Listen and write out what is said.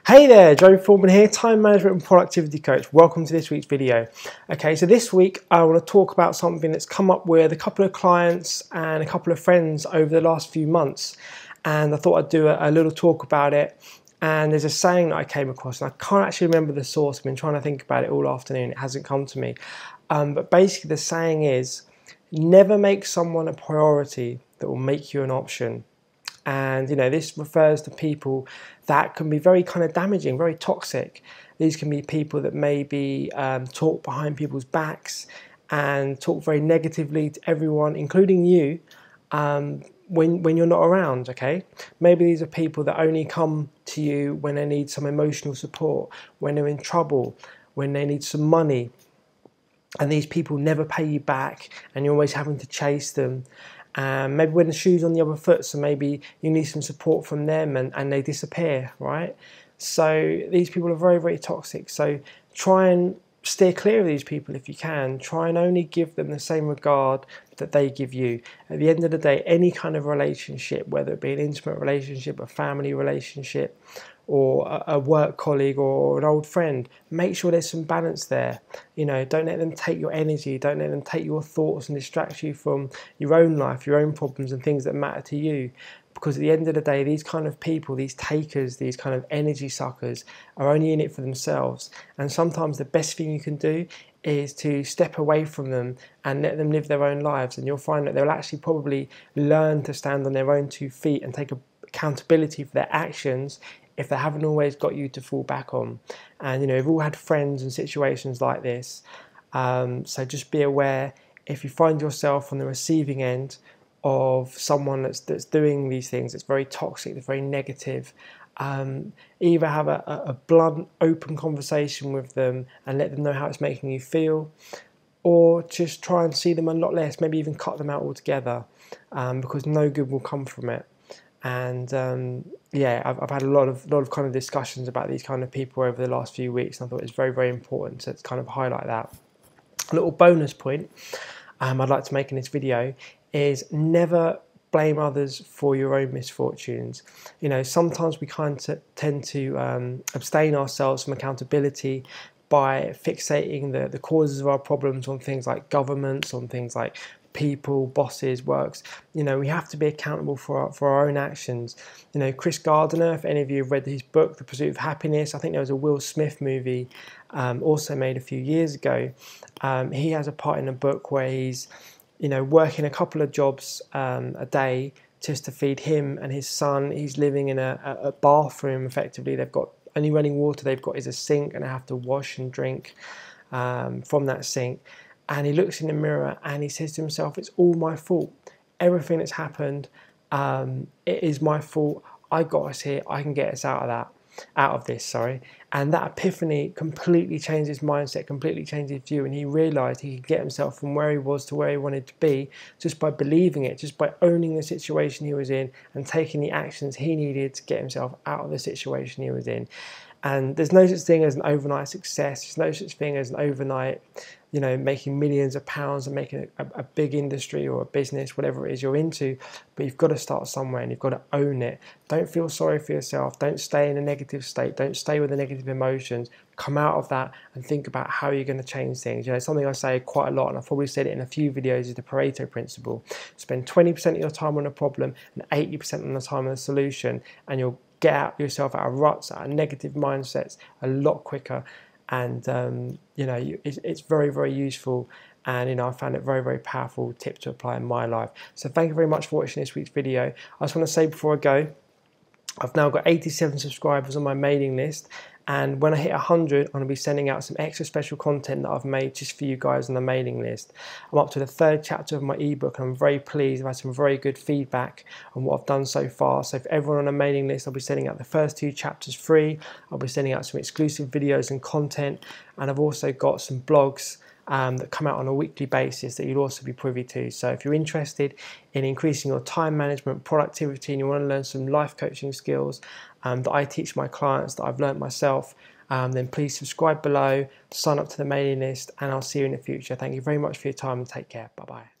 Hey there, Joe Foreman here, time management and productivity coach. Welcome to this week's video. Okay, so this week I want to talk about something that's come up with a couple of clients and a couple of friends over the last few months. And I thought I'd do a little talk about it. And there's a saying that I came across, and I can't actually remember the source. I've been trying to think about it all afternoon. It hasn't come to me. But basically the saying is, never make someone a priority that will make you an option. And this refers to people that can be very kind of damaging, very toxic. These can be people that maybe talk behind people's backs and talk very negatively to everyone, including you, when you're not around. Okay, maybe these are people that only come to you when they need some emotional support, when they're in trouble, when they need some money, and these people never pay you back, and you're always having to chase them. Maybe when the shoe's on the other foot, so maybe you need some support from them and they disappear, right? So these people are very, very toxic. So try and steer clear of these people if you can. Try and only give them the same regard that they give you. At the end of the day, any kind of relationship, whether it be an intimate relationship, a family relationship, or a work colleague or an old friend, make sure there's some balance there. Don't let them take your energy, don't let them take your thoughts and distract you from your own life, your own problems and things that matter to you. Because at the end of the day, these kind of people, these takers, these kind of energy suckers are only in it for themselves. And sometimes the best thing you can do is to step away from them and let them live their own lives. And you'll find that they'll actually probably learn to stand on their own 2 feet and take accountability for their actions if they haven't always got you to fall back on. And we've all had friends in situations like this. So just be aware if you find yourself on the receiving end of someone that's doing these things, that's very toxic, that's very negative. Either have a blunt, open conversation with them and let them know how it's making you feel, or just try and see them a lot less, maybe even cut them out altogether, because no good will come from it. And I've had a lot of kind of discussions about these kind of people over the last few weeks, and I thought it's very, very important to kind of highlight that. A little bonus point I'd like to make in this video is never blame others for your own misfortunes. Sometimes we tend to abstain ourselves from accountability by fixating the causes of our problems on things like governments, on things like people, bosses, works. We have to be accountable for our own actions. Chris Gardner, if any of you have read his book, The Pursuit of Happiness, I think there was a Will Smith movie also made a few years ago. He has a part in the book where he's working a couple of jobs a day just to feed him and his son. He's living in a bathroom, effectively. They've got only running water they've got is a sink, and they have to wash and drink from that sink. And he looks in the mirror and he says to himself, it's all my fault. Everything that's happened, it is my fault. I got us here. I can get us out of this. And that epiphany completely changed his mindset, completely changed his view. And he realized he could get himself from where he was to where he wanted to be just by believing it, just by owning the situation he was in and taking the actions he needed to get himself out of the situation he was in. And there's no such thing as an overnight success. There's no such thing as an overnight, making millions of pounds and making a big industry or a business, whatever it is you're into. But you've got to start somewhere and you've got to own it. Don't feel sorry for yourself. Don't stay in a negative state. Don't stay with the negative emotions. Come out of that and think about how you're going to change things. Something I say quite a lot, and I've probably said it in a few videos, is the Pareto principle. Spend 20% of your time on a problem and 80% on the time on the solution, and you'll get yourself out of ruts, out of negative mindsets a lot quicker. And it's very, very useful, and I found it very, very powerful tip to apply in my life. So thank you very much for watching this week's video. I just want to say before I go, I've now got 87 subscribers on my mailing list, and when I hit 100, I'm going to be sending out some extra special content that I've made just for you guys on the mailing list. I'm up to the 3rd chapter of my ebook, and I'm very pleased. I've had some very good feedback on what I've done so far. So for everyone on the mailing list, I'll be sending out the first 2 chapters free. I'll be sending out some exclusive videos and content, and I've also got some blogs that come out on a weekly basis that you'll also be privy to. So if you're interested in increasing your time management, productivity, and you want to learn some life coaching skills that I teach my clients, that I've learned myself, then please subscribe below, sign up to the mailing list, and I'll see you in the future. Thank you very much for your time and take care. Bye-bye.